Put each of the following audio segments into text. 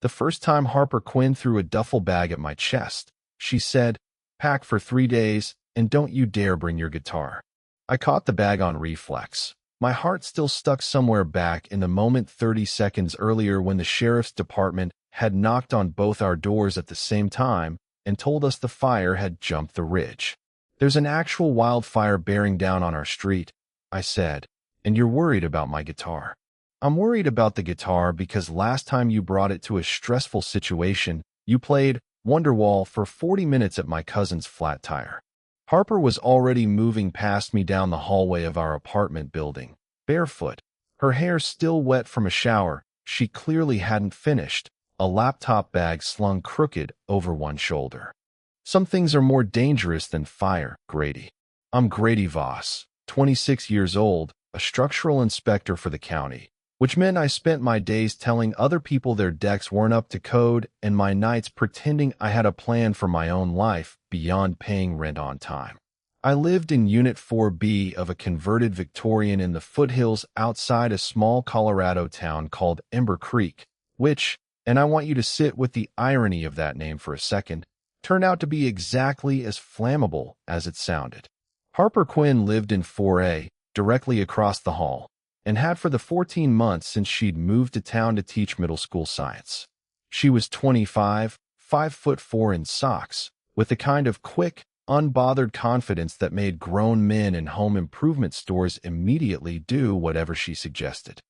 The first time Harper Quinn threw a duffel bag at my chest, she said, "Pack for 3 days, and don't you dare bring your guitar." I caught the bag on reflex. My heart still stuck somewhere back in the moment 30 seconds earlier when the sheriff's department had knocked on both our doors at the same time and told us the fire had jumped the ridge. "There's an actual wildfire bearing down on our street," I said, "and you're worried about my guitar." "I'm worried about the guitar because last time you brought it to a stressful situation, you played Wonderwall for 40 minutes at my cousin's flat tire." Harper was already moving past me down the hallway of our apartment building, barefoot, her hair still wet from a shower she clearly hadn't finished, a laptop bag slung crooked over one shoulder. "Some things are more dangerous than fire, Grady." I'm Grady Voss, 26 years old, a structural inspector for the county, which meant I spent my days telling other people their decks weren't up to code and my nights pretending I had a plan for my own life beyond paying rent on time. I lived in Unit 4B of a converted Victorian in the foothills outside a small Colorado town called Ember Creek, which, and I want you to sit with the irony of that name for a second, turned out to be exactly as flammable as it sounded. Harper Quinn lived in 4A, directly across the hall, and had for the 14 months since she'd moved to town to teach middle school science. She was 25, 5'4" in socks, with the kind of quick, unbothered confidence that made grown men in home improvement stores immediately do whatever she suggested.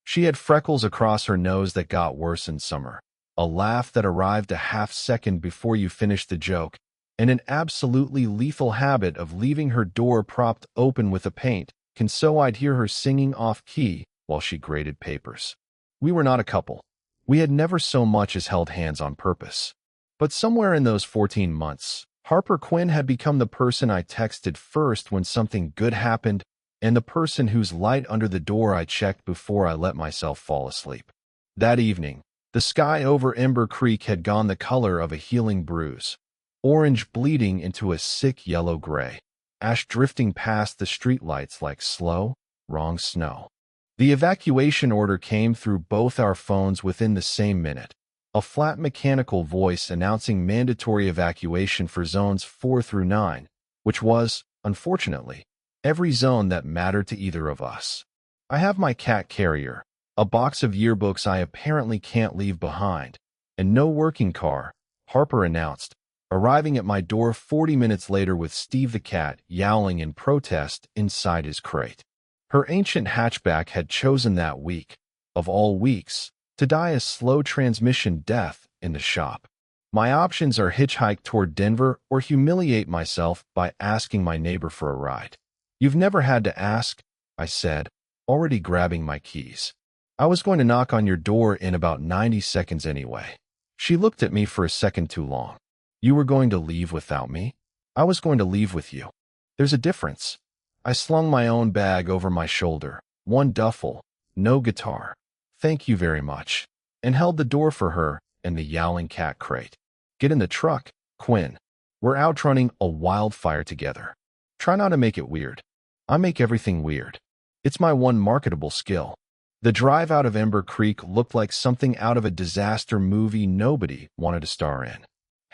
She had freckles across her nose that got worse in summer, a laugh that arrived a half-second before you finished the joke, and an absolutely lethal habit of leaving her door propped open with a paint, so I'd hear her singing off-key while she graded papers. We were not a couple. We had never so much as held hands on purpose. But somewhere in those 14 months, Harper Quinn had become the person I texted first when something good happened, and the person whose light under the door I checked before I let myself fall asleep. That evening, the sky over Ember Creek had gone the color of a healing bruise, orange bleeding into a sick yellow-gray, ash drifting past the streetlights like slow, wrong snow. The evacuation order came through both our phones within the same minute, a flat mechanical voice announcing mandatory evacuation for zones 4 through 9, which was, unfortunately, every zone that mattered to either of us. I have my cat carrier, a box of yearbooks I apparently can't leave behind, and no working car, Harper announced, arriving at my door 40 minutes later with Steve the cat yowling in protest inside his crate. Her ancient hatchback had chosen that week, of all weeks, to die a slow transmission death in the shop. My options are hitchhike toward Denver or humiliate myself by asking my neighbor for a ride. "You've never had to ask," I said, already grabbing my keys. "I was going to knock on your door in about 90 seconds anyway." She looked at me for a second too long. "You were going to leave without me?" "I was going to leave with you." "There's a difference." I slung my own bag over my shoulder, one duffel, no guitar. "Thank you very much," and held the door for her and the yowling cat crate. "Get in the truck, Quinn. We're outrunning a wildfire together. Try not to make it weird." I make everything weird. It's my one marketable skill. The drive out of Ember Creek looked like something out of a disaster movie nobody wanted to star in.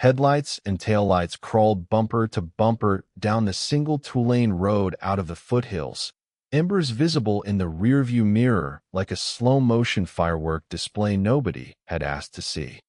Headlights and taillights crawled bumper to bumper down the single two-lane road out of the foothills, embers visible in the rearview mirror like a slow-motion firework display nobody had asked to see.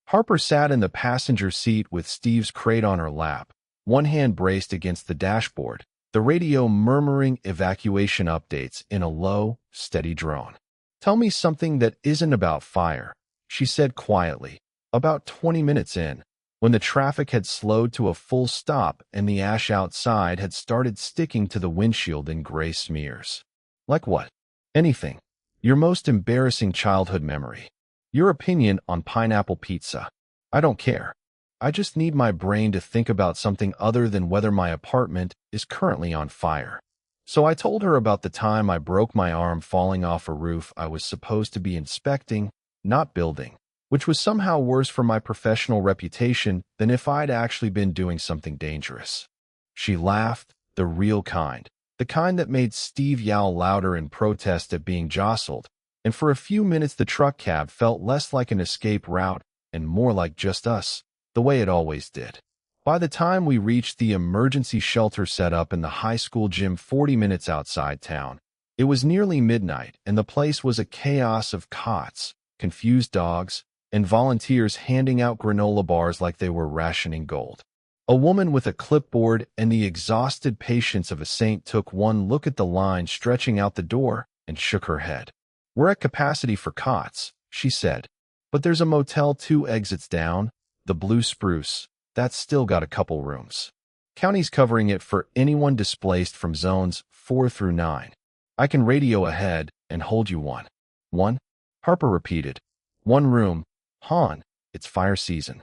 Harper sat in the passenger seat with Steve's crate on her lap, one hand braced against the dashboard, the radio murmuring evacuation updates in a low, steady drone. "Tell me something that isn't about fire," she said quietly, about 20 minutes in, when the traffic had slowed to a full stop and the ash outside had started sticking to the windshield in gray smears. "Like what?" "Anything. Your most embarrassing childhood memory. Your opinion on pineapple pizza. I don't care. I just need my brain to think about something other than whether my apartment is currently on fire." So I told her about the time I broke my arm falling off a roof I was supposed to be inspecting, not building, which was somehow worse for my professional reputation than if I'd actually been doing something dangerous. She laughed, the real kind, the kind that made Steve yowl louder in protest at being jostled, and for a few minutes the truck cab felt less like an escape route and more like just us, the way it always did. By the time we reached the emergency shelter set up in the high school gym 40 minutes outside town, it was nearly midnight and the place was a chaos of cots, confused dogs, and volunteers handing out granola bars like they were rationing gold. A woman with a clipboard and the exhausted patience of a saint took one look at the line stretching out the door and shook her head. "We're at capacity for cots," she said, "but there's a motel 2 exits down, the Blue Spruce, that's still got a couple rooms. County's covering it for anyone displaced from zones 4 through 9. I can radio ahead and hold you one." "One?" Harper repeated. "One room. Han, it's fire season.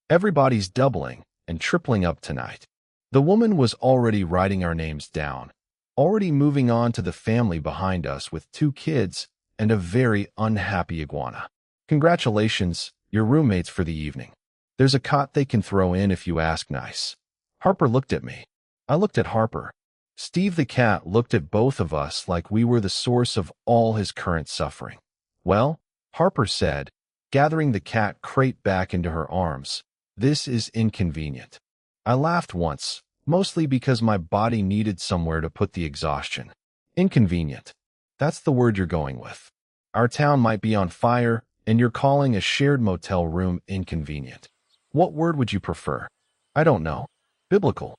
Everybody's doubling and tripling up tonight." The woman was already writing our names down, already moving on to the family behind us with 2 kids and a very unhappy iguana. "Congratulations, you're roommates for the evening. There's a cot they can throw in if you ask nice." Harper looked at me. I looked at Harper. Steve the cat looked at both of us like we were the source of all his current suffering. "Well," Harper said, gathering the cat crate back into her arms, "this is inconvenient." I laughed once, mostly because my body needed somewhere to put the exhaustion. Inconvenient. That's the word you're going with. Our town might be on fire, and you're calling a shared motel room inconvenient. What word would you prefer? I don't know. Biblical.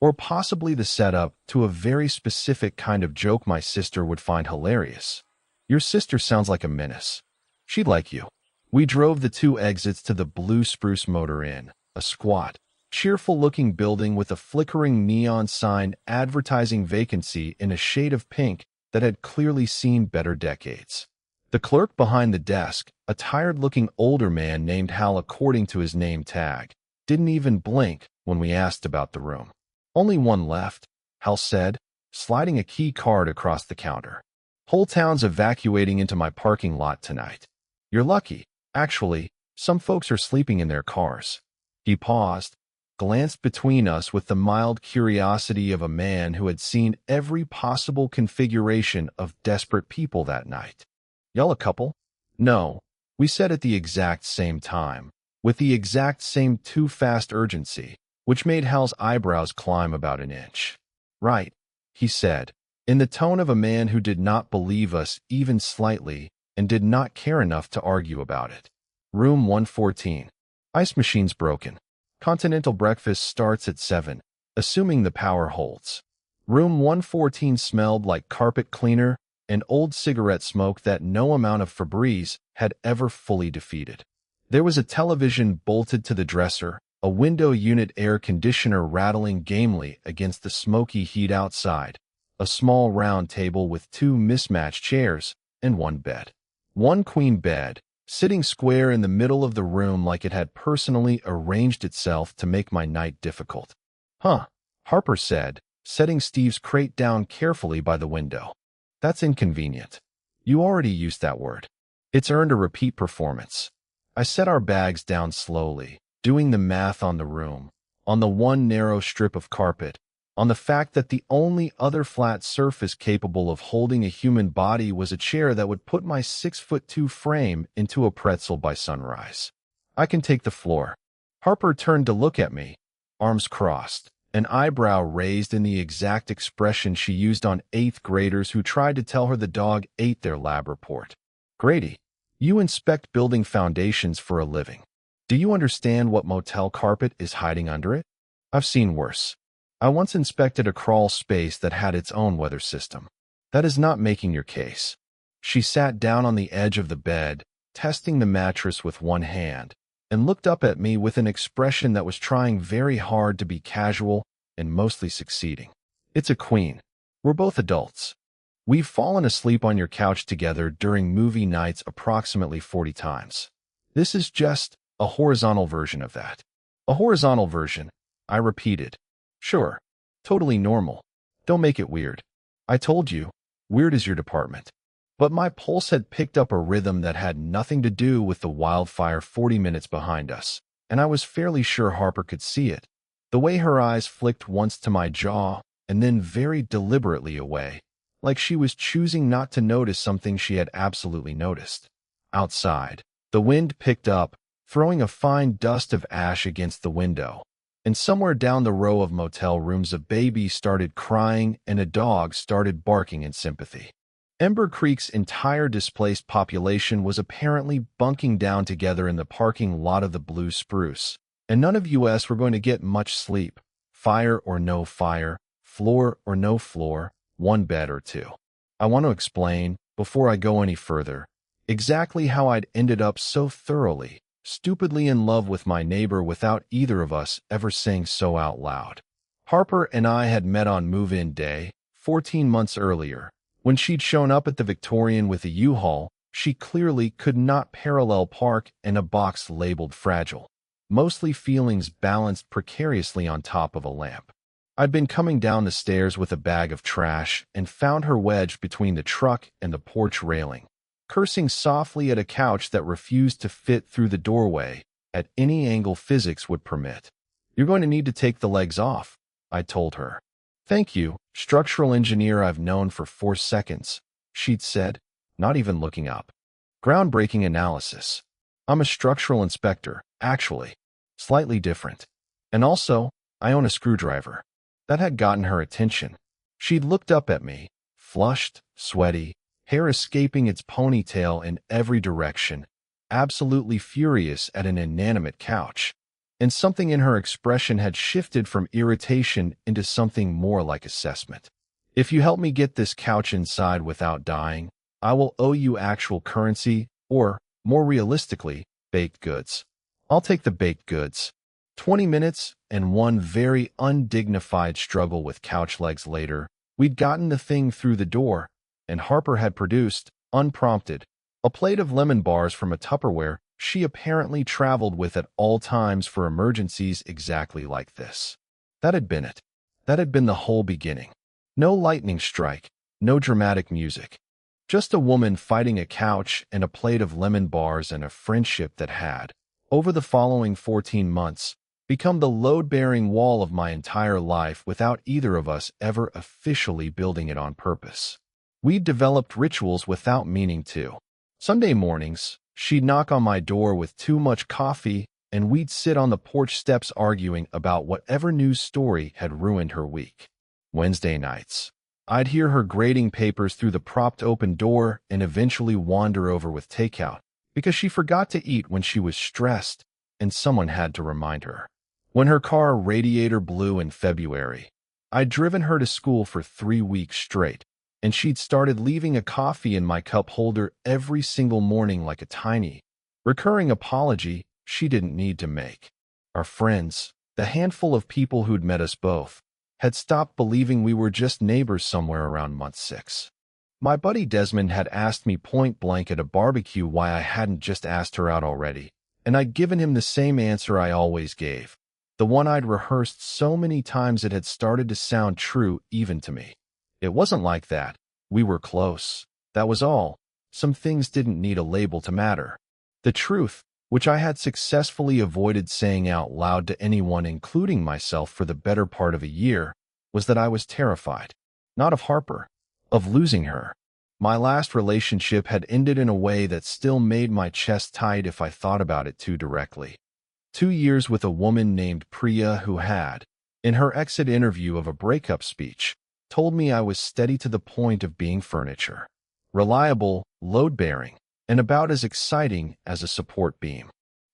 Or possibly the setup to a very specific kind of joke my sister would find hilarious. Your sister sounds like a menace. She'd like you. We drove the 2 exits to the Blue Spruce Motor Inn, a squat, cheerful-looking building with a flickering neon sign advertising vacancy in a shade of pink that had clearly seen better decades. The clerk behind the desk, a tired-looking older man named Hal according to his name tag, didn't even blink when we asked about the room. "Only one left," Hal said, sliding a key card across the counter. "Whole town's evacuating into my parking lot tonight. You're lucky. Actually, some folks are sleeping in their cars." He paused, glanced between us with the mild curiosity of a man who had seen every possible configuration of desperate people that night. "Y'all a couple?" "No," we said at the exact same time, with the exact same too-fast urgency, which made Hal's eyebrows climb about an inch. "Right," he said, in the tone of a man who did not believe us even slightly and did not care enough to argue about it. "Room 114. Ice machine's broken. Continental breakfast starts at 7, assuming the power holds." Room 114 smelled like carpet cleaner and old cigarette smoke that no amount of Febreze had ever fully defeated. There was a television bolted to the dresser, a window unit air conditioner rattling gamely against the smoky heat outside, a small round table with 2 mismatched chairs, and 1 bed. 1 queen bed, sitting square in the middle of the room like it had personally arranged itself to make my night difficult. "Huh," Harper said, setting Steve's crate down carefully by the window. "That's inconvenient. You already used that word. It's earned a repeat performance." I set our bags down slowly, doing the math on the room, on the 1 narrow strip of carpet, on the fact that the only other flat surface capable of holding a human body was a chair that would put my 6'2" frame into a pretzel by sunrise. "I can take the floor." Harper turned to look at me, arms crossed, an eyebrow raised in the exact expression she used on 8th graders who tried to tell her the dog ate their lab report. "Grady, you inspect building foundations for a living. Do you understand what motel carpet is hiding under it? I've seen worse. I once inspected a crawl space that had its own weather system. That is not making your case." She sat down on the edge of the bed, testing the mattress with one hand, and looked up at me with an expression that was trying very hard to be casual and mostly succeeding. "It's a queen. We're both adults. We've fallen asleep on your couch together during movie nights approximately 40 times. This is just a horizontal version of that." "A horizontal version," I repeated. "Sure. Totally normal. Don't make it weird. I told you, weird is your department." But my pulse had picked up a rhythm that had nothing to do with the wildfire 40 minutes behind us, and I was fairly sure Harper could see it. The way her eyes flicked once to my jaw and then very deliberately away, like she was choosing not to notice something she had absolutely noticed. Outside, the wind picked up, throwing a fine dust of ash against the window. And somewhere down the row of motel rooms, a baby started crying and a dog started barking in sympathy. Ember Creek's entire displaced population was apparently bunking down together in the parking lot of the Blue Spruce, and none of us were going to get much sleep. Fire or no fire, floor or no floor, one bed or two. I want to explain, before I go any further, exactly how I'd ended up so thoroughly, stupidly in love with my neighbor without either of us ever saying so out loud. Harper and I had met on move-in day, 14 months earlier. When she'd shown up at the Victorian with a U-Haul, she clearly could not parallel park in a box labeled fragile. Mostly feelings balanced precariously on top of a lamp. I'd been coming down the stairs with a bag of trash and found her wedged between the truck and the porch railing, cursing softly at a couch that refused to fit through the doorway at any angle physics would permit. "You're going to need to take the legs off," I told her. "Thank you, structural engineer I've known for 4 seconds," she'd said, not even looking up. "Groundbreaking analysis. I'm a structural inspector, actually. Slightly different. And also, I own a screwdriver." That had gotten her attention. She'd looked up at me, flushed, sweaty, hair escaping its ponytail in every direction, absolutely furious at an inanimate couch. And something in her expression had shifted from irritation into something more like assessment. "If you help me get this couch inside without dying, I will owe you actual currency, or, more realistically, baked goods." "I'll take the baked goods." 20 minutes and one very undignified struggle with couch legs later, we'd gotten the thing through the door, and Harper had produced, unprompted, a plate of lemon bars from a Tupperware she apparently traveled with at all times for emergencies exactly like this. That had been it. That had been the whole beginning. No lightning strike, no dramatic music. Just a woman fighting a couch and a plate of lemon bars and a friendship that had, over the following 14 months, become the load-bearing wall of my entire life without either of us ever officially building it on purpose. We'd developed rituals without meaning to. Sunday mornings, she'd knock on my door with too much coffee, and we'd sit on the porch steps arguing about whatever news story had ruined her week. Wednesday nights, I'd hear her grading papers through the propped open door and eventually wander over with takeout, because she forgot to eat when she was stressed, and someone had to remind her. When her car radiator blew in February, I'd driven her to school for 3 weeks straight, and she'd started leaving a coffee in my cup holder every single morning like a tiny, recurring apology she didn't need to make. Our friends, the handful of people who'd met us both, had stopped believing we were just neighbors somewhere around month 6. My buddy Desmond had asked me point blank at a barbecue why I hadn't just asked her out already, and I'd given him the same answer I always gave, the one I'd rehearsed so many times it had started to sound true even to me. It wasn't like that. We were close. That was all. Some things didn't need a label to matter. The truth, which I had successfully avoided saying out loud to anyone, including myself, for the better part of a year, was that I was terrified. Not of Harper. Of losing her. My last relationship had ended in a way that still made my chest tight if I thought about it too directly. 2 years with a woman named Priya who had, in her exit interview of a breakup speech, told me I was steady to the point of being furniture. Reliable, load-bearing, and about as exciting as a support beam.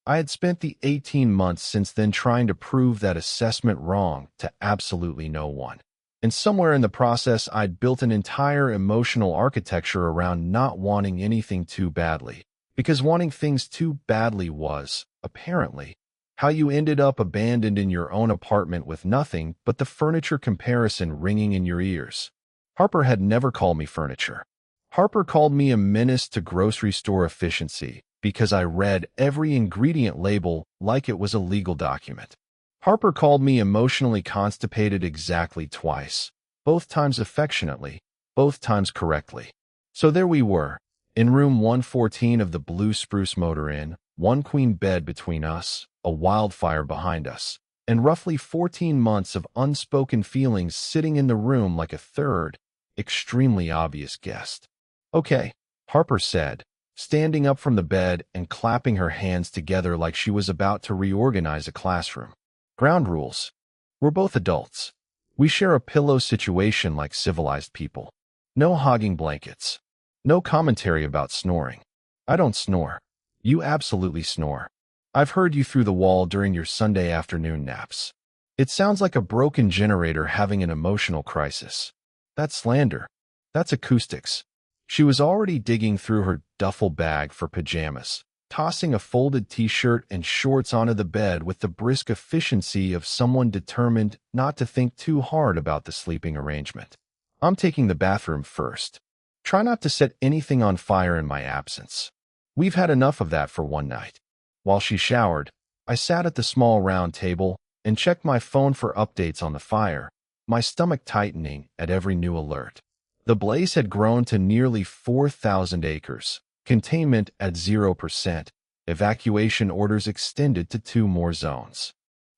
I had spent the 18 months since then trying to prove that assessment wrong to absolutely no one. And somewhere in the process, I'd built an entire emotional architecture around not wanting anything too badly, because wanting things too badly was, apparently, how you ended up abandoned in your own apartment with nothing but the furniture comparison ringing in your ears. Harper had never called me furniture. Harper called me a menace to grocery store efficiency because I read every ingredient label like it was a legal document. Harper called me emotionally constipated exactly twice, both times affectionately, both times correctly. So there we were, in room 114 of the Blue Spruce Motor Inn, one queen bed between us, a wildfire behind us, and roughly 14 months of unspoken feelings sitting in the room like a third, extremely obvious guest. "Okay," Harper said, standing up from the bed and clapping her hands together like she was about to reorganize a classroom. Ground rules. We're both adults. We share a pillow situation like civilized people. No hogging blankets. No commentary about snoring. I don't snore. You absolutely snore. I've heard you through the wall during your Sunday afternoon naps. It sounds like a broken generator having an emotional crisis. That's slander. That's acoustics. She was already digging through her duffel bag for pajamas, tossing a folded t-shirt and shorts onto the bed with the brisk efficiency of someone determined not to think too hard about the sleeping arrangement. I'm taking the bathroom first. Try not to set anything on fire in my absence. We've had enough of that for one night. While she showered, I sat at the small round table and checked my phone for updates on the fire, my stomach tightening at every new alert. The blaze had grown to nearly 4,000 acres, containment at 0%, evacuation orders extended to 2 more zones.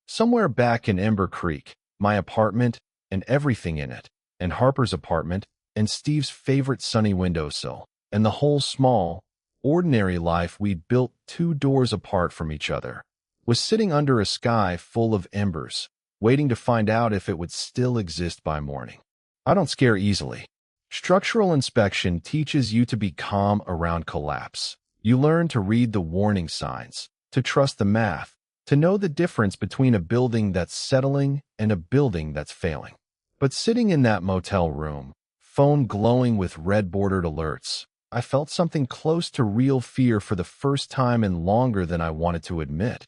Somewhere back in Ember Creek, my apartment and everything in it, and Harper's apartment, and Steve's favorite sunny windowsill, and the whole small, ordinary life we'd built 2 doors apart from each other, was sitting under a sky full of embers, waiting to find out if it would still exist by morning. I don't scare easily. Structural inspection teaches you to be calm around collapse. You learn to read the warning signs, to trust the math, to know the difference between a building that's settling and a building that's failing. But sitting in that motel room, phone glowing with red-bordered alerts, I felt something close to real fear for the first time in longer than I wanted to admit.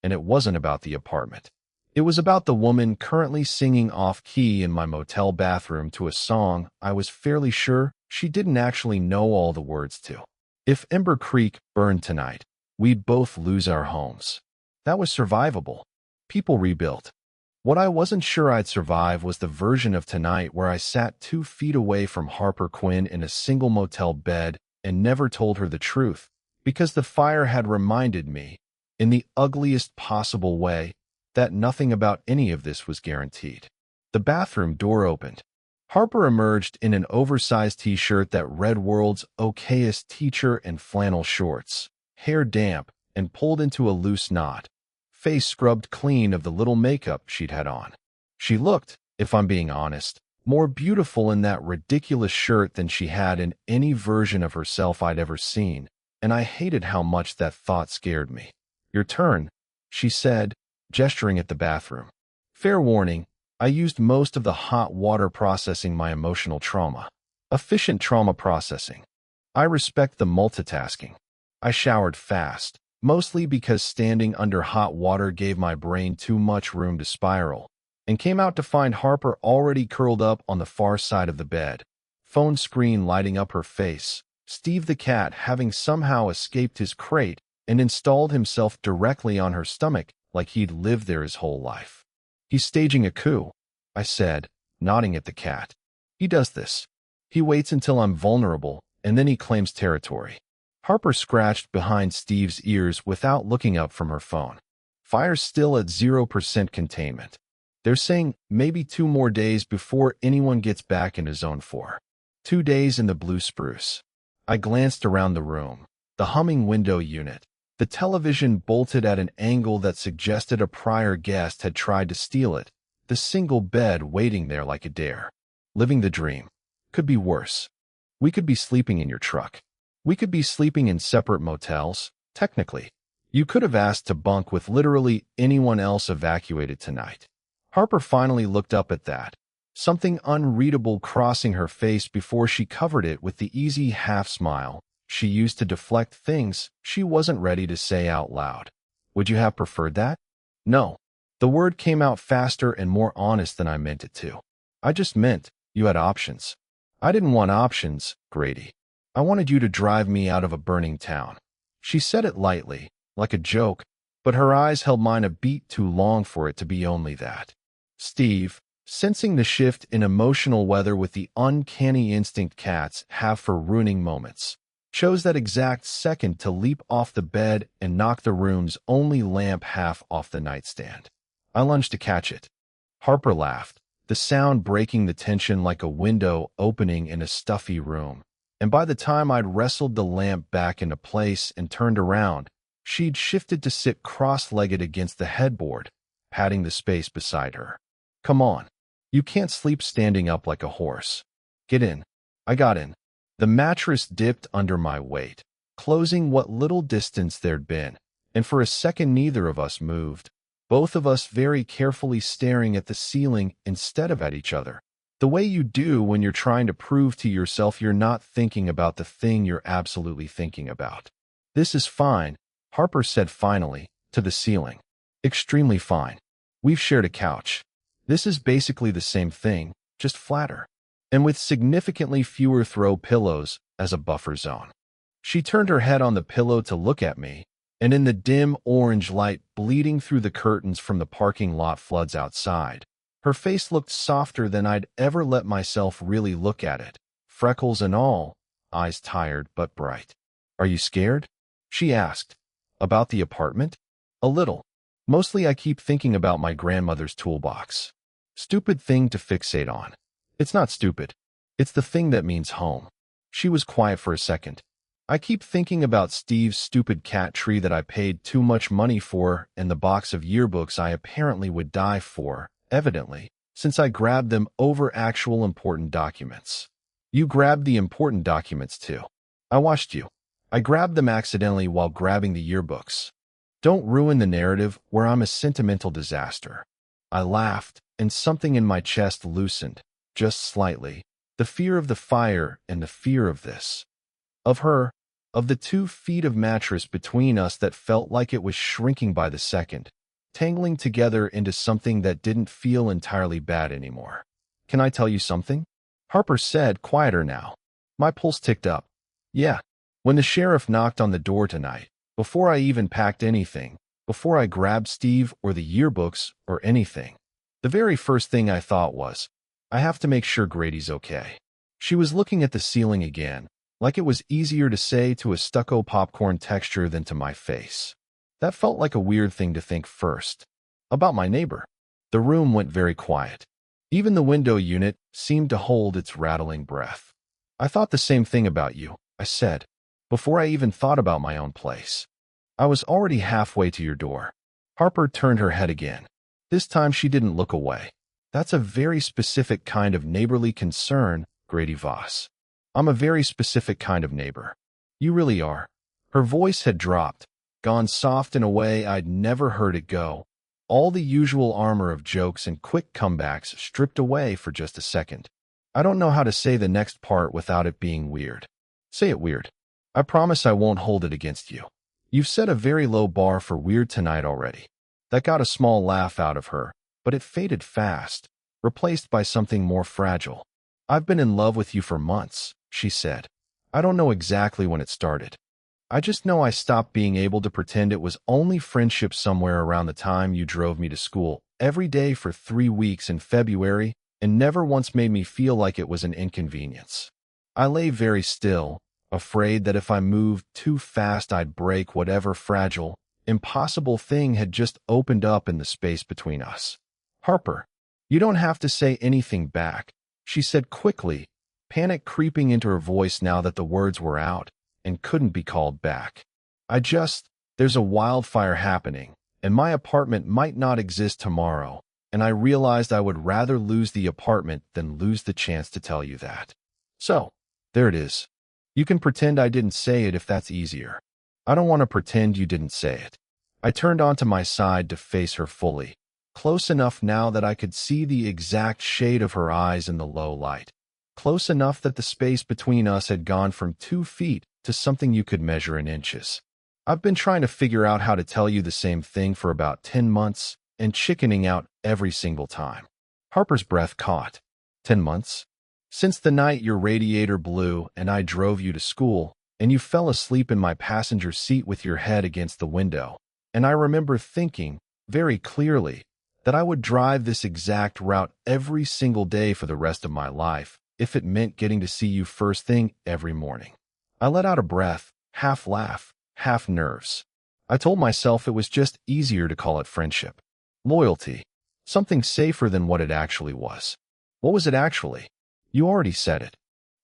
And it wasn't about the apartment. It was about the woman currently singing off-key in my motel bathroom to a song I was fairly sure she didn't actually know all the words to. If Ember Creek burned tonight, we'd both lose our homes. That was survivable. People rebuilt. What I wasn't sure I'd survive was the version of tonight where I sat 2 feet away from Harper Quinn in a single motel bed and never told her the truth, because the fire had reminded me, in the ugliest possible way, that nothing about any of this was guaranteed. The bathroom door opened. Harper emerged in an oversized t-shirt that read World's Okayest Teacher and flannel shorts, hair damp and pulled into a loose knot, face scrubbed clean of the little makeup she'd had on. She looked, if I'm being honest, more beautiful in that ridiculous shirt than she had in any version of herself I'd ever seen, and I hated how much that thought scared me. "Your turn," she said, gesturing at the bathroom. Fair warning, I used most of the hot water processing my emotional trauma. Efficient trauma processing. I respect the multitasking. I showered fast, mostly because standing under hot water gave my brain too much room to spiral, and came out to find Harper already curled up on the far side of the bed, phone screen lighting up her face, Steve the cat having somehow escaped his crate and installed himself directly on her stomach like he'd lived there his whole life. "He's staging a coup," I said, nodding at the cat. "He does this. He waits until I'm vulnerable, and then he claims territory." Harper scratched behind Steve's ears without looking up from her phone. "Fire's still at 0% containment. They're saying maybe 2 more days before anyone gets back into Zone 4. 2 days in the blue spruce." I glanced around the room. The humming window unit. The television bolted at an angle that suggested a prior guest had tried to steal it. The single bed waiting there like a dare. Living the dream. Could be worse. We could be sleeping in your truck. We could be sleeping in separate motels, technically. You could have asked to bunk with literally anyone else evacuated tonight. Harper finally looked up at that, something unreadable crossing her face before she covered it with the easy half-smile she used to deflect things she wasn't ready to say out loud. "Would you have preferred that?" "No." The word came out faster and more honest than I meant it to. "I just meant you had options." "I didn't want options, Grady. I wanted you to drive me out of a burning town." She said it lightly, like a joke, but her eyes held mine a beat too long for it to be only that. Steve, sensing the shift in emotional weather with the uncanny instinct cats have for ruining moments, chose that exact second to leap off the bed and knock the room's only lamp half off the nightstand. I lunged to catch it. Harper laughed, the sound breaking the tension like a window opening in a stuffy room. and by the time I'd wrestled the lamp back into place and turned around, she'd shifted to sit cross-legged against the headboard, patting the space beside her. "Come on. You can't sleep standing up like a horse. Get in." I got in. The mattress dipped under my weight, closing what little distance there'd been, and for a second neither of us moved, both of us very carefully staring at the ceiling instead of at each other. The way you do when you're trying to prove to yourself you're not thinking about the thing you're absolutely thinking about. "This is fine," Harper said finally, to the ceiling. "Extremely fine. We've shared a couch. This is basically the same thing, just flatter, and with significantly fewer throw pillows as a buffer zone." She turned her head on the pillow to look at me, and in the dim orange light bleeding through the curtains from the parking lot floods outside, her face looked softer than I'd ever let myself really look at it, freckles and all, eyes tired but bright. "Are you scared?" she asked. "About the apartment?" "A little. Mostly I keep thinking about my grandmother's toolbox. Stupid thing to fixate on. It's not stupid. It's the thing that means home." She was quiet for a second. "I keep thinking about Steve's stupid cat tree that I paid too much money for and the box of yearbooks I apparently would die for, evidently, since I grabbed them over actual important documents." "You grabbed the important documents too." "I watched you. I grabbed them accidentally while grabbing the yearbooks. Don't ruin the narrative where I'm a sentimental disaster." I laughed, and something in my chest loosened, just slightly. The fear of the fire and the fear of this. Of her. Of the 2 feet of mattress between us that felt like it was shrinking by the second, tangling together into something that didn't feel entirely bad anymore. "Can I tell you something?" Harper said, quieter now. My pulse ticked up. "Yeah. When the sheriff knocked on the door tonight, before I even packed anything, before I grabbed Steve or the yearbooks or anything, the very first thing I thought was, I have to make sure Grady's okay." She was looking at the ceiling again, like it was easier to say to a stucco popcorn texture than to my face. That felt like a weird thing to think first. About my neighbor. The room went very quiet. Even the window unit seemed to hold its rattling breath. "I thought the same thing about you," I said, before I even thought about my own place. "I was already halfway to your door." Harper turned her head again. This time she didn't look away. "That's a very specific kind of neighborly concern, Grady Voss. I'm a very specific kind of neighbor." "You really are." Her voice had dropped, gone soft in a way I'd never heard it go. All the usual armor of jokes and quick comebacks stripped away for just a second. "I don't know how to say the next part without it being weird." "Say it weird. I promise I won't hold it against you." "You've set a very low bar for weird tonight already." That got a small laugh out of her, but it faded fast, replaced by something more fragile. "I've been in love with you for months," she said. "I don't know exactly when it started. I just know I stopped being able to pretend it was only friendship somewhere around the time you drove me to school every day for 3 weeks in February and never once made me feel like it was an inconvenience." I lay very still, afraid that if I moved too fast I'd break whatever fragile, impossible thing had just opened up in the space between us. "Harper, you don't have to say anything back," she said quickly, panic creeping into her voice now that the words were out and couldn't be called back. There's a wildfire happening, and my apartment might not exist tomorrow, and I realized I would rather lose the apartment than lose the chance to tell you that. So, there it is. You can pretend I didn't say it if that's easier. I don't want to pretend you didn't say it." I turned onto my side to face her fully, close enough now that I could see the exact shade of her eyes in the low light. Close enough that the space between us had gone from 2 feet to something you could measure in inches. "I've been trying to figure out how to tell you the same thing for about 10 months and chickening out every single time." Harper's breath caught. 10 months? "Since the night your radiator blew and I drove you to school, and you fell asleep in my passenger seat with your head against the window, and I remember thinking, very clearly, that I would drive this exact route every single day for the rest of my life, if it meant getting to see you first thing every morning." I let out a breath, half laugh, half nerves. I told myself it was just easier to call it friendship. Loyalty. Something safer than what it actually was. What was it actually? You already said it.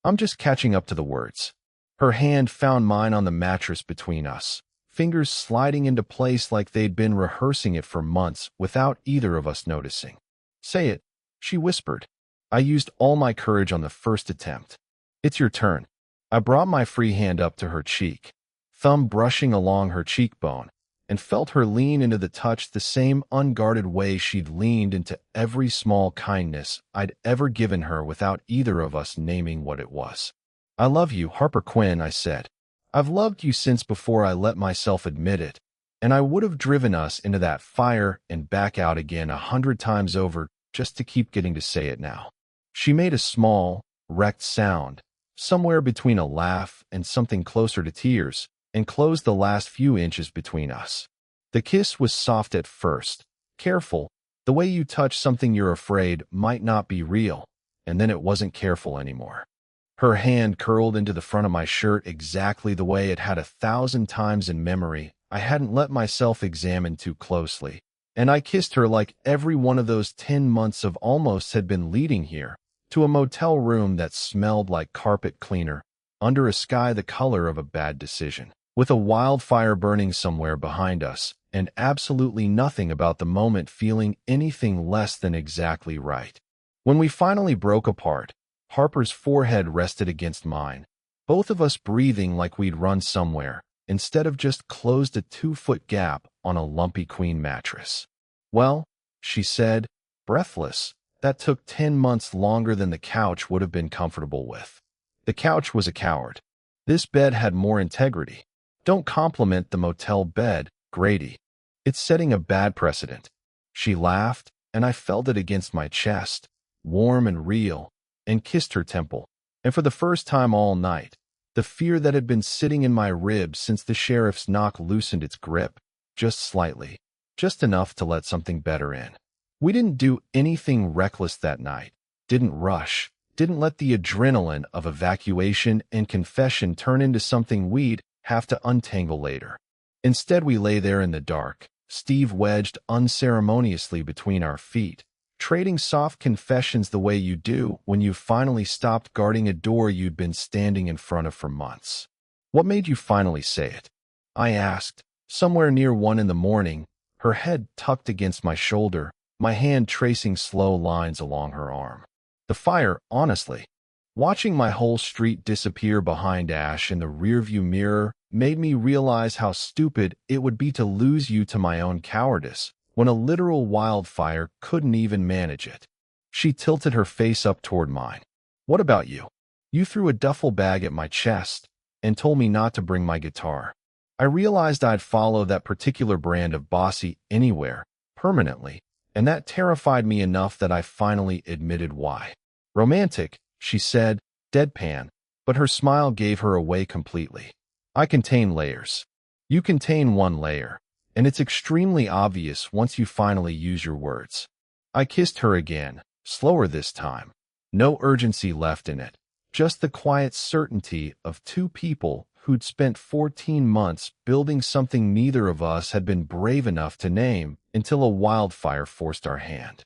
I'm just catching up to the words. Her hand found mine on the mattress between us, fingers sliding into place like they'd been rehearsing it for months without either of us noticing. Say it, she whispered. I used all my courage on the first attempt. It's your turn. I brought my free hand up to her cheek, thumb brushing along her cheekbone, and felt her lean into the touch the same unguarded way she'd leaned into every small kindness I'd ever given her without either of us naming what it was. I love you, Harper Quinn, I said. I've loved you since before I let myself admit it, and I would have driven us into that fire and back out again 100 times over just to keep getting to say it now. She made a small, wrecked sound, somewhere between a laugh and something closer to tears, and closed the last few inches between us. The kiss was soft at first, careful, the way you touch something you're afraid might not be real, and then it wasn't careful anymore. Her hand curled into the front of my shirt exactly the way it had 1,000 times in memory. I hadn't let myself examine too closely, and I kissed her like every one of those 10 months of almost had been leading here, to a motel room that smelled like carpet cleaner, under a sky the color of a bad decision, with a wildfire burning somewhere behind us, and absolutely nothing about the moment feeling anything less than exactly right. When we finally broke apart, Harper's forehead rested against mine, both of us breathing like we'd run somewhere, instead of just closed a 2-foot gap on a lumpy queen mattress. Well, she said, breathless, that took 10 months longer than the couch would have been comfortable with. The couch was a coward. This bed had more integrity. Don't compliment the motel bed, Grady. It's setting a bad precedent. She laughed, and I felt it against my chest, warm and real, and kissed her temple. And for the first time all night, the fear that had been sitting in my ribs since the sheriff's knock loosened its grip, just slightly, just enough to let something better in. We didn't do anything reckless that night, didn't rush, didn't let the adrenaline of evacuation and confession turn into something we'd have to untangle later. Instead, we lay there in the dark, Steve wedged unceremoniously between our feet, trading soft confessions the way you do when you finally stopped guarding a door you'd been standing in front of for months. What made you finally say it? I asked, somewhere near 1 in the morning, her head tucked against my shoulder, my hand tracing slow lines along her arm. The fire, honestly. Watching my whole street disappear behind ash in the rearview mirror made me realize how stupid it would be to lose you to my own cowardice, when a literal wildfire couldn't even manage it. She tilted her face up toward mine. What about you? You threw a duffel bag at my chest and told me not to bring my guitar. I realized I'd follow that particular brand of bossy anywhere, permanently, and that terrified me enough that I finally admitted why. Romantic, she said, deadpan, but her smile gave her away completely. I contain layers. You contain one layer, and it's extremely obvious once you finally use your words. I kissed her again, slower this time. No urgency left in it, just the quiet certainty of two people who'd spent 14 months building something neither of us had been brave enough to name until a wildfire forced our hand.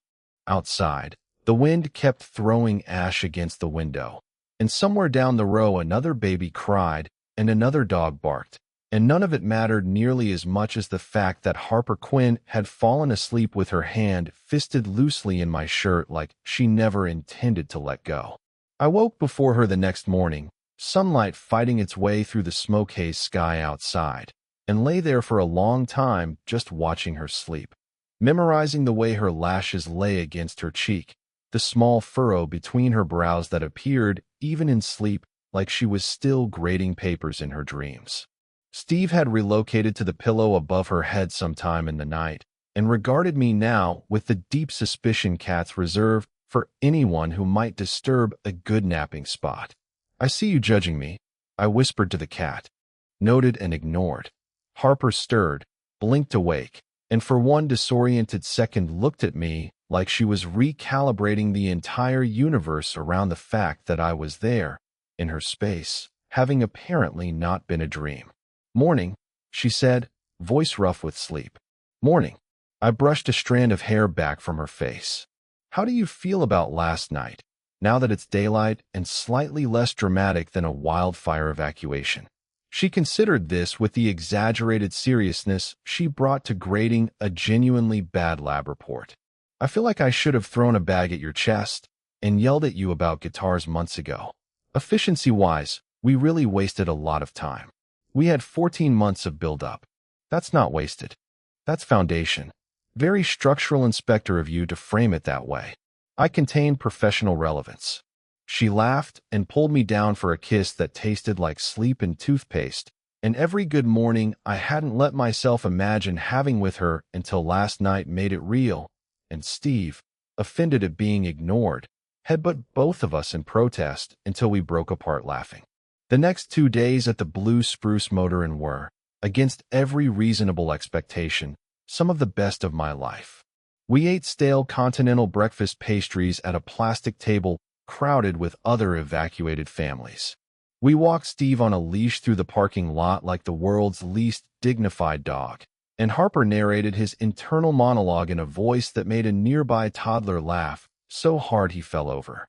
Outside, the wind kept throwing ash against the window, and somewhere down the row another baby cried and another dog barked, and none of it mattered nearly as much as the fact that Harper Quinn had fallen asleep with her hand fisted loosely in my shirt like she never intended to let go. I woke before her the next morning, sunlight fighting its way through the smoke-haze sky outside, and lay there for a long time just watching her sleep, memorizing the way her lashes lay against her cheek, the small furrow between her brows that appeared, even in sleep, like she was still grading papers in her dreams. Steve had relocated to the pillow above her head sometime in the night, and regarded me now with the deep suspicion cats reserve for anyone who might disturb a good napping spot. I see you judging me, I whispered to the cat. Noted and ignored. Harper stirred, blinked awake, and for one disoriented second looked at me like she was recalibrating the entire universe around the fact that I was there, in her space, having apparently not been a dream. Morning, she said, voice rough with sleep. Morning. I brushed a strand of hair back from her face. How do you feel about last night? now that it's daylight and slightly less dramatic than a wildfire evacuation. She considered this with the exaggerated seriousness she brought to grading a genuinely bad lab report. I feel like I should have thrown a bag at your chest and yelled at you about guitars months ago. Efficiency-wise, we really wasted a lot of time. We had 14 months of build-up. That's not wasted. That's foundation. Very structural inspector of you to frame it that way. I contain professional relevance. She laughed and pulled me down for a kiss that tasted like sleep and toothpaste, and every good morning I hadn't let myself imagine having with her until last night made it real, and Steve, offended at being ignored, headbutt both of us in protest until we broke apart laughing. The next 2 days at the Blue Spruce Motor Inn were, against every reasonable expectation, some of the best of my life. We ate stale continental breakfast pastries at a plastic table crowded with other evacuated families. We walked Steve on a leash through the parking lot like the world's least dignified dog, and Harper narrated his internal monologue in a voice that made a nearby toddler laugh so hard he fell over.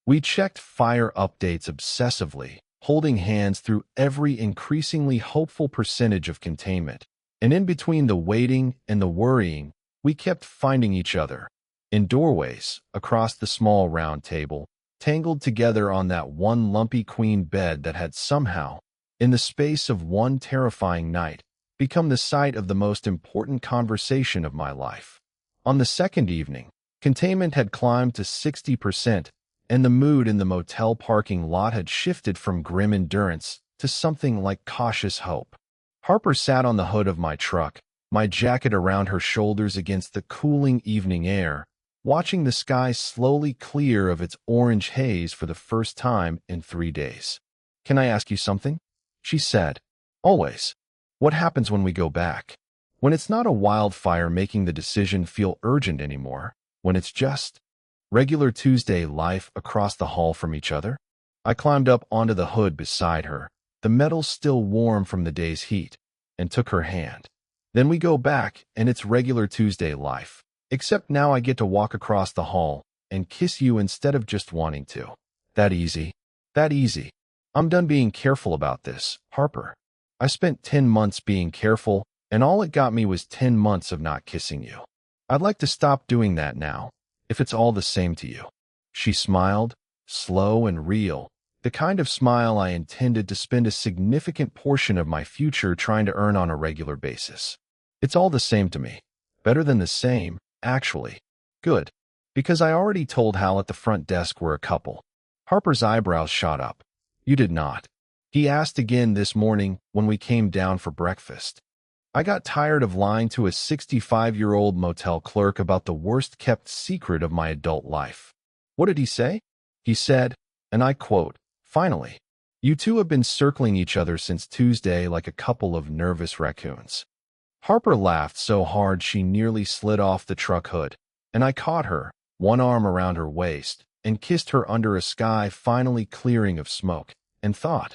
We checked fire updates obsessively, holding hands through every increasingly hopeful percentage of containment, and in between the waiting and the worrying, we kept finding each other, in doorways, across the small round table, tangled together on that one lumpy queen bed that had somehow, in the space of one terrifying night, become the site of the most important conversation of my life. On the second evening, containment had climbed to 60%, and the mood in the motel parking lot had shifted from grim endurance to something like cautious hope. Harper sat on the hood of my truck, my jacket around her shoulders against the cooling evening air, watching the sky slowly clear of its orange haze for the first time in 3 days. "Can I ask you something?" she said. "Always. What happens when we go back? When it's not a wildfire making the decision feel urgent anymore, when it's just regular Tuesday life across the hall from each other?" I climbed up onto the hood beside her, the metal still warm from the day's heat, and took her hand. "Then we go back, and it's regular Tuesday life. Except now I get to walk across the hall and kiss you instead of just wanting to. That easy. That easy. I'm done being careful about this, Harper. I spent 10 months being careful, and all it got me was 10 months of not kissing you. I'd like to stop doing that now, if it's all the same to you." She smiled, slow and real, the kind of smile I intended to spend a significant portion of my future trying to earn on a regular basis. "It's all the same to me. Better than the same, actually. Good. Because I already told Hal at the front desk we're a couple." Harper's eyebrows shot up. "You did not." He asked again this morning when we came down for breakfast. I got tired of lying to a 65-year-old motel clerk about the worst-kept secret of my adult life. What did he say? He said, and I quote, "Finally, you two have been circling each other since Tuesday like a couple of nervous raccoons." Harper laughed so hard she nearly slid off the truck hood, and I caught her, one arm around her waist, and kissed her under a sky finally clearing of smoke, and thought,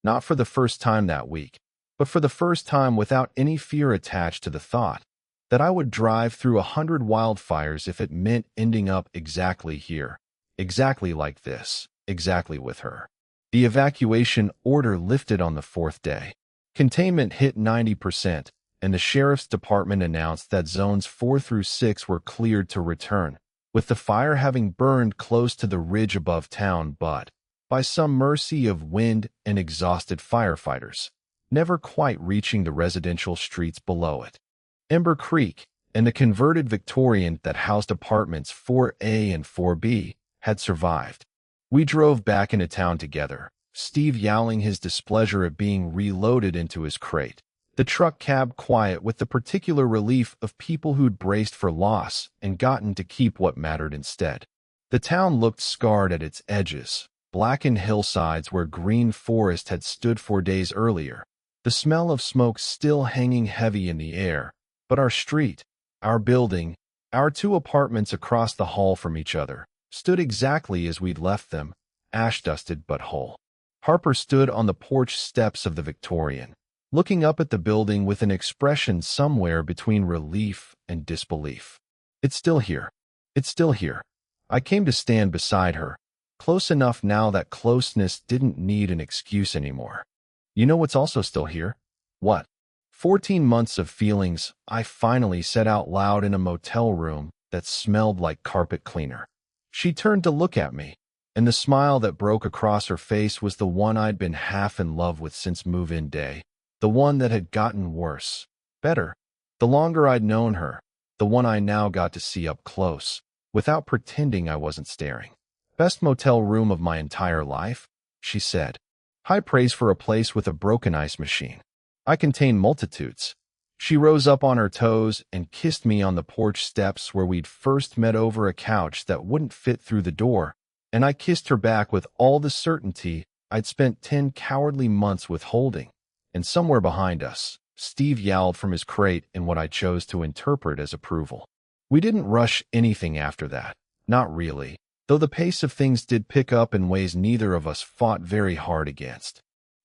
not for the first time that week, but for the first time without any fear attached to the thought, that I would drive through 100 wildfires if it meant ending up exactly here, exactly like this, exactly with her. The evacuation order lifted on the 4th day. Containment hit 90%, and the sheriff's department announced that zones 4 through 6 were cleared to return, with the fire having burned close to the ridge above town but, by some mercy of wind and exhausted firefighters, never quite reaching the residential streets below it. Ember Creek and the converted Victorian that housed apartments 4A and 4B had survived. We drove back into town together, Steve yowling his displeasure at being reloaded into his crate, the truck cab quiet with the particular relief of people who'd braced for loss and gotten to keep what mattered instead. The town looked scarred at its edges, blackened hillsides where green forest had stood 4 days earlier, the smell of smoke still hanging heavy in the air, but our street, our building, our 2 apartments across the hall from each other, stood exactly as we'd left them, ash-dusted but whole. Harper stood on the porch steps of the Victorian, looking up at the building with an expression somewhere between relief and disbelief. "It's still here. It's still here." I came to stand beside her, Close enough now that closeness didn't need an excuse anymore. You know what's also still here? What? 14 months of feelings I finally said out loud in a motel room that smelled like carpet cleaner. She turned to look at me, and the smile that broke across her face was the one I'd been half in love with since move-in day, the one that had gotten worse, better, the longer I'd known her, the one I now got to see up close, without pretending I wasn't staring. Best motel room of my entire life, she said. High praise for a place with a broken ice machine. I contain multitudes. She rose up on her toes and kissed me on the porch steps where we'd first met over a couch that wouldn't fit through the door, and I kissed her back with all the certainty I'd spent 10 cowardly months withholding. And somewhere behind us, Steve yowled from his crate in what I chose to interpret as approval. We didn't rush anything after that. Not really, though the pace of things did pick up in ways neither of us fought very hard against.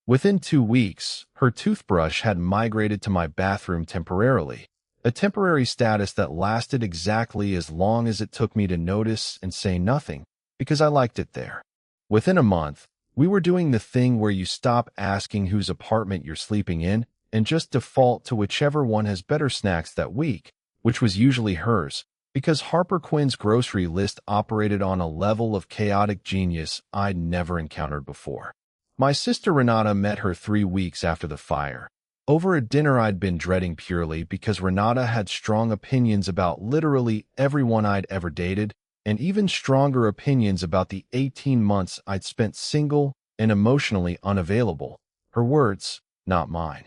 Within 2 weeks, her toothbrush had migrated to my bathroom temporarily, a temporary status that lasted exactly as long as it took me to notice and say nothing, because I liked it there. Within a month, we were doing the thing where you stop asking whose apartment you're sleeping in and just default to whichever one has better snacks that week, which was usually hers, because Harper Quinn's grocery list operated on a level of chaotic genius I'd never encountered before. My sister Renata met her 3 weeks after the fire, over a dinner I'd been dreading purely because Renata had strong opinions about literally everyone I'd ever dated, and even stronger opinions about the 18 months I'd spent single and emotionally unavailable. Her words, not mine.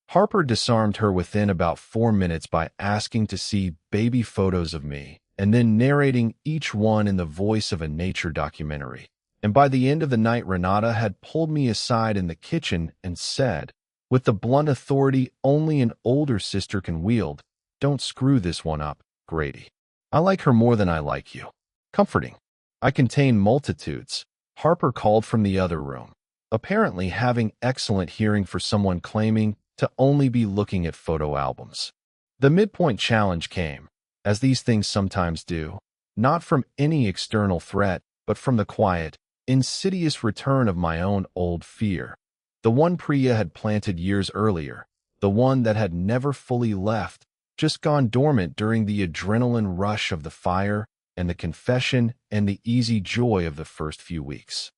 Harper disarmed her within about 4 minutes by asking to see baby photos of me, and then narrating each one in the voice of a nature documentary. And by the end of the night, Renata had pulled me aside in the kitchen and said, with the blunt authority only an older sister can wield, "Don't screw this one up, Grady. I like her more than I like you." Comforting. I contain multitudes, Harper called from the other room, apparently having excellent hearing for someone claiming to only be looking at photo albums. The midpoint challenge came, as these things sometimes do, not from any external threat, but from the quiet, insidious return of my own old fear. The one Priya had planted years earlier, the one that had never fully left, just gone dormant during the adrenaline rush of the fire and the confession and the easy joy of the first few weeks.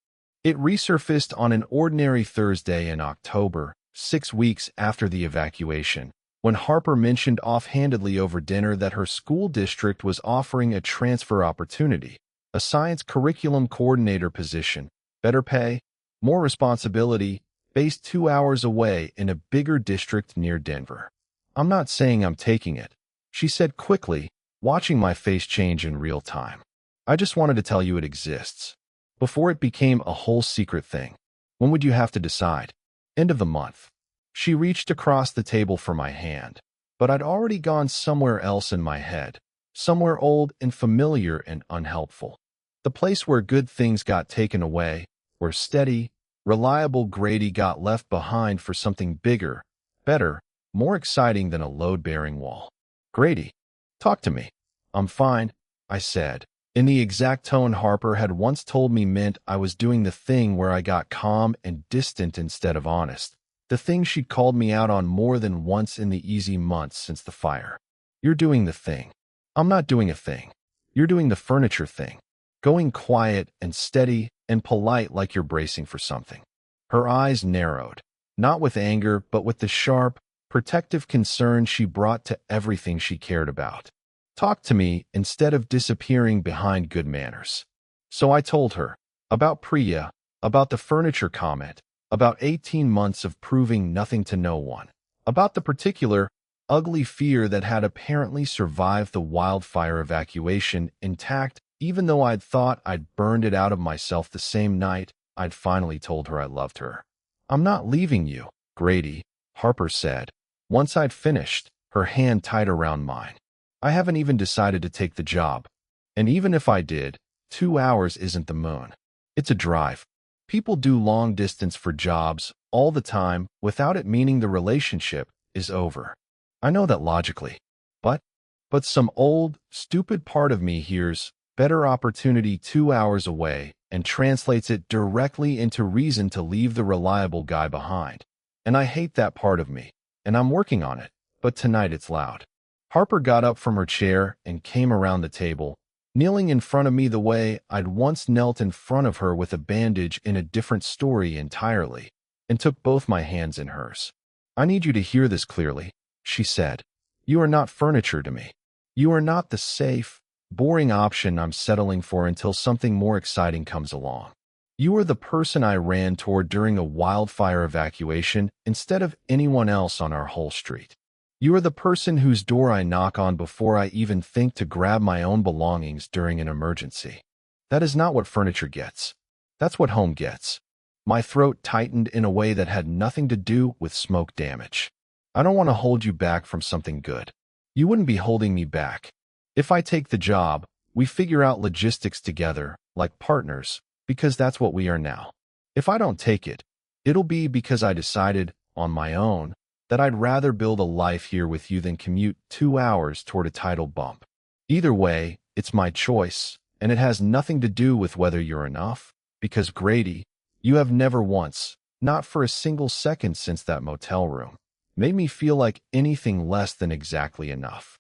It resurfaced on an ordinary Thursday in October, 6 weeks after the evacuation, when Harper mentioned offhandedly over dinner that her school district was offering a transfer opportunity, a science curriculum coordinator position, better pay, more responsibility, based 2 hours away in a bigger district near Denver. "I'm not saying I'm taking it," she said quickly, watching my face change in real time. "I just wanted to tell you it exists. Before it became a whole secret thing. When would you have to decide?" "End of the month." She reached across the table for my hand, but I'd already gone somewhere else in my head, somewhere old and familiar and unhelpful. The place where good things got taken away, where steady, reliable Grady got left behind for something bigger, better, more exciting than a load-bearing wall. "Grady, talk to me." "I'm fine," I said, in the exact tone Harper had once told me meant I was doing the thing where I got calm and distant instead of honest, the thing she'd called me out on more than once in the easy months since the fire. "You're doing the thing." "I'm not doing a thing. You're doing the furniture thing. Going quiet and steady and polite like you're bracing for something." Her eyes narrowed, not with anger, but with the sharp, protective concern she brought to everything she cared about. Talk to me instead of disappearing behind good manners. So I told her about Priya, about the furniture comment, about 18 months of proving nothing to no one, about the particular, ugly fear that had apparently survived the wildfire evacuation intact, even though I'd thought I'd burned it out of myself the same night I'd finally told her I loved her. "I'm not leaving you, Grady," Harper said, once I'd finished, her hand tight around mine. "I haven't even decided to take the job. And even if I did, 2 hours isn't the moon. It's a drive. People do long distance for jobs all the time without it meaning the relationship is over. I know that logically. But some old, stupid part of me hears better opportunity 2 hours away and translates it directly into reason to leave the reliable guy behind. And I hate that part of me, and I'm working on it, but tonight it's loud. Harper got up from her chair and came around the table, kneeling in front of me the way I'd once knelt in front of her with a bandage in a different story entirely, and took both my hands in hers. "I need you to hear this clearly," she said. "You are not furniture to me. You are not the safe, boring option I'm settling for until something more exciting comes along. You are the person I ran toward during a wildfire evacuation instead of anyone else on our whole street. You are the person whose door I knock on before I even think to grab my own belongings during an emergency. That is not what furniture gets. That's what home gets." My throat tightened in a way that had nothing to do with smoke damage. "I don't want to hold you back from something good. You wouldn't be holding me back. If I take the job, we figure out logistics together, like partners, because that's what we are now. If I don't take it, it'll be because I decided, on my own, that I'd rather build a life here with you than commute 2 hours toward a title bump. Either way, it's my choice, and it has nothing to do with whether you're enough, because Grady, you have never once, not for a single second since that motel room, made me feel like anything less than exactly enough."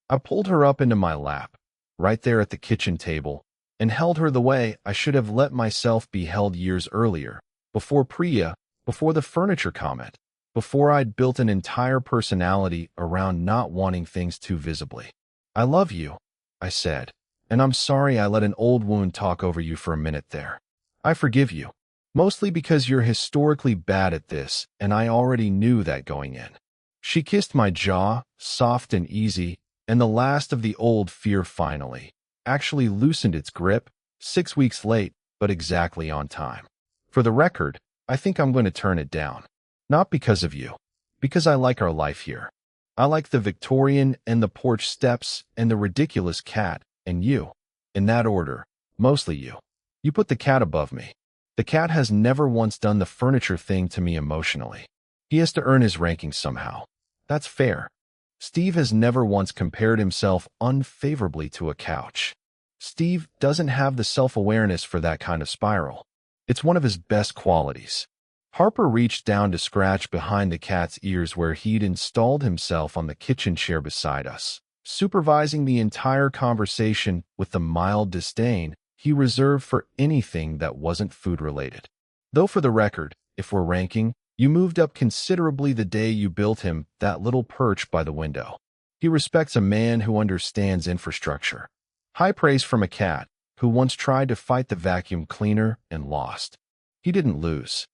I pulled her up into my lap, right there at the kitchen table, and held her the way I should have let myself be held years earlier, before Priya, before the furniture comment, before I'd built an entire personality around not wanting things too visibly. "I love you," I said, "and I'm sorry I let an old wound talk over you for a minute there. I forgive you. Mostly because you're historically bad at this, and I already knew that going in." She kissed my jaw, soft and easy, and the last of the old fear finally, actually loosened its grip, 6 weeks late, but exactly on time. "For the record, I think I'm going to turn it down. Not because of you. Because I like our life here. I like the Victorian and the porch steps and the ridiculous cat, and you. In that order, mostly you. You put the cat above me. The cat has never once done the furniture thing to me emotionally. He has to earn his ranking somehow. That's fair. Steve has never once compared himself unfavorably to a couch. Steve doesn't have the self-awareness for that kind of spiral. It's one of his best qualities." Harper reached down to scratch behind the cat's ears where he'd installed himself on the kitchen chair beside us, supervising the entire conversation with the mild disdain he reserved for anything that wasn't food-related. "Though for the record, if we're ranking, you moved up considerably the day you built him that little perch by the window. He respects a man who understands infrastructure." High praise from a cat who once tried to fight the vacuum cleaner and lost. He didn't lose.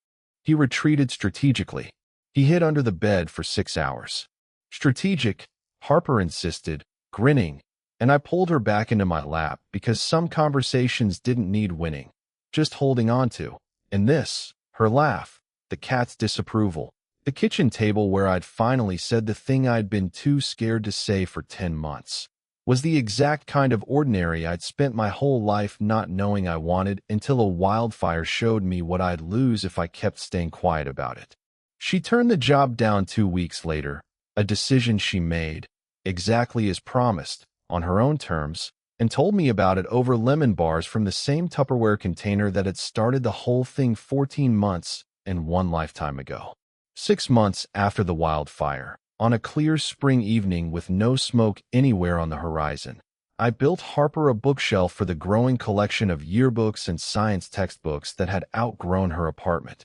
He retreated strategically. He hid under the bed for 6 hours. "Strategic," Harper insisted, grinning, and I pulled her back into my lap because some conversations didn't need winning, just holding on to. And this, her laugh, the cat's disapproval, the kitchen table where I'd finally said the thing I'd been too scared to say for 10 months, was the exact kind of ordinary I'd spent my whole life not knowing I wanted until a wildfire showed me what I'd lose if I kept staying quiet about it. She turned the job down 2 weeks later, a decision she made, exactly as promised, on her own terms, and told me about it over lemon bars from the same Tupperware container that had started the whole thing 14 months and 1 lifetime ago. 6 months after the wildfire, on a clear spring evening with no smoke anywhere on the horizon, I built Harper a bookshelf for the growing collection of yearbooks and science textbooks that had outgrown her apartment.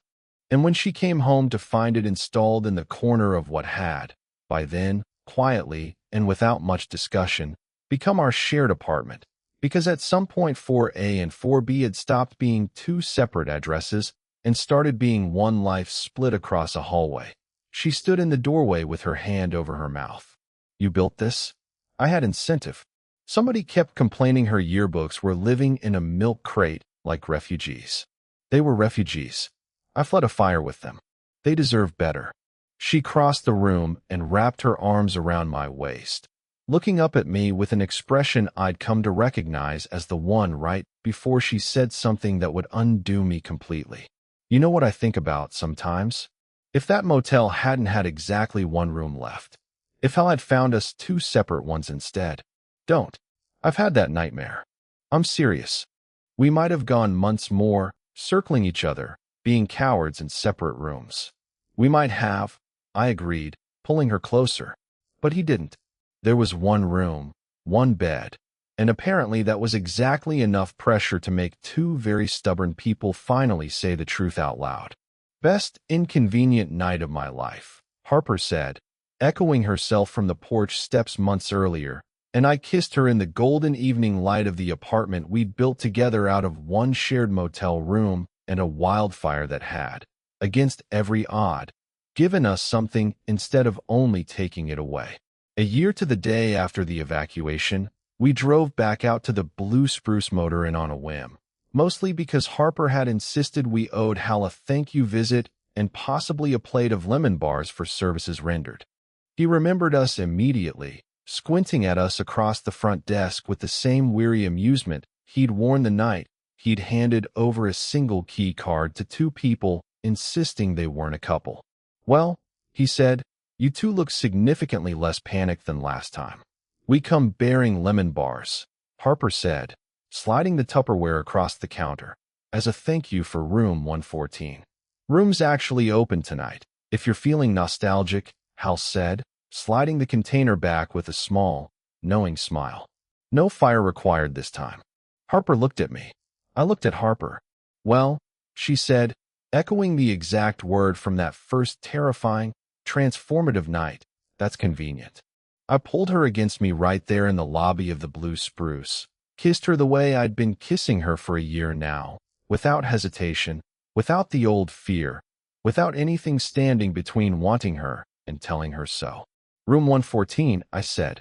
And when she came home to find it installed in the corner of what had, by then, quietly and without much discussion, become our shared apartment, because at some point 4A and 4B had stopped being 2 separate addresses and started being one life split across a hallway. She stood in the doorway with her hand over her mouth. "You built this?" I had incentive. Somebody kept complaining her yearbooks were living in a milk crate like refugees. They were refugees. I fled a fire with them. They deserve better. She crossed the room and wrapped her arms around my waist, looking up at me with an expression I'd come to recognize as the one right before she said something that would undo me completely. "You know what I think about sometimes? If that motel hadn't had exactly 1 room left, if hell had found us 2 separate ones instead. Don't. I've had that nightmare. I'm serious. We might have gone months more, circling each other, being cowards in separate rooms. We might have, I agreed, pulling her closer. But he didn't. There was one room, one bed, and apparently that was exactly enough pressure to make two very stubborn people finally say the truth out loud. Best inconvenient night of my life, Harper said, echoing herself from the porch steps months earlier, and I kissed her in the golden evening light of the apartment we'd built together out of one shared motel room and a wildfire that had, against every odd, given us something instead of only taking it away. A year to the day after the evacuation, we drove back out to the Blue Spruce Motor Inn on a whim, mostly because Harper had insisted we owed Hal a thank you visit and possibly a plate of lemon bars for services rendered. He remembered us immediately, squinting at us across the front desk with the same weary amusement he'd worn the night he'd handed over a single key card to two people, insisting they weren't a couple. Well, he said, you two look significantly less panicked than last time. We come bearing lemon bars, Harper said, sliding the Tupperware across the counter, as a thank you for room 114. Room's actually open tonight, if you're feeling nostalgic, Hal said, sliding the container back with a small, knowing smile. No fire required this time. Harper looked at me. I looked at Harper. Well, she said, echoing the exact word from that first terrifying, transformative night, that's convenient. I pulled her against me right there in the lobby of the Blue Spruce, kissed her the way I'd been kissing her for a year now, without hesitation, without the old fear, without anything standing between wanting her and telling her so. Room 114, I said.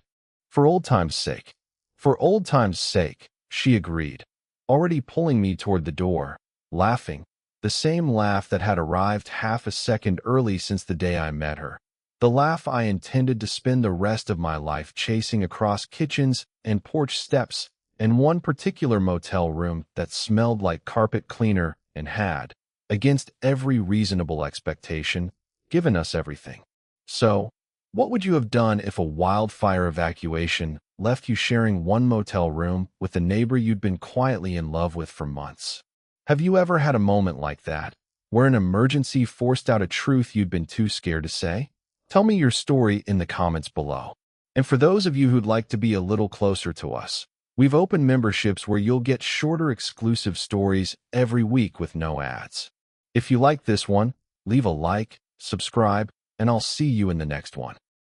For old time's sake. For old time's sake, she agreed, already pulling me toward the door, laughing, the same laugh that had arrived half a second early since the day I met her. The laugh I intended to spend the rest of my life chasing across kitchens and porch steps and one particular motel room that smelled like carpet cleaner and had, against every reasonable expectation, given us everything. So, what would you have done if a wildfire evacuation left you sharing one motel room with a neighbor you'd been quietly in love with for months? Have you ever had a moment like that, where an emergency forced out a truth you'd been too scared to say? Tell me your story in the comments below. And for those of you who'd like to be a little closer to us, we've opened memberships where you'll get shorter exclusive stories every week with no ads. If you like this one, leave a like, subscribe, and I'll see you in the next one.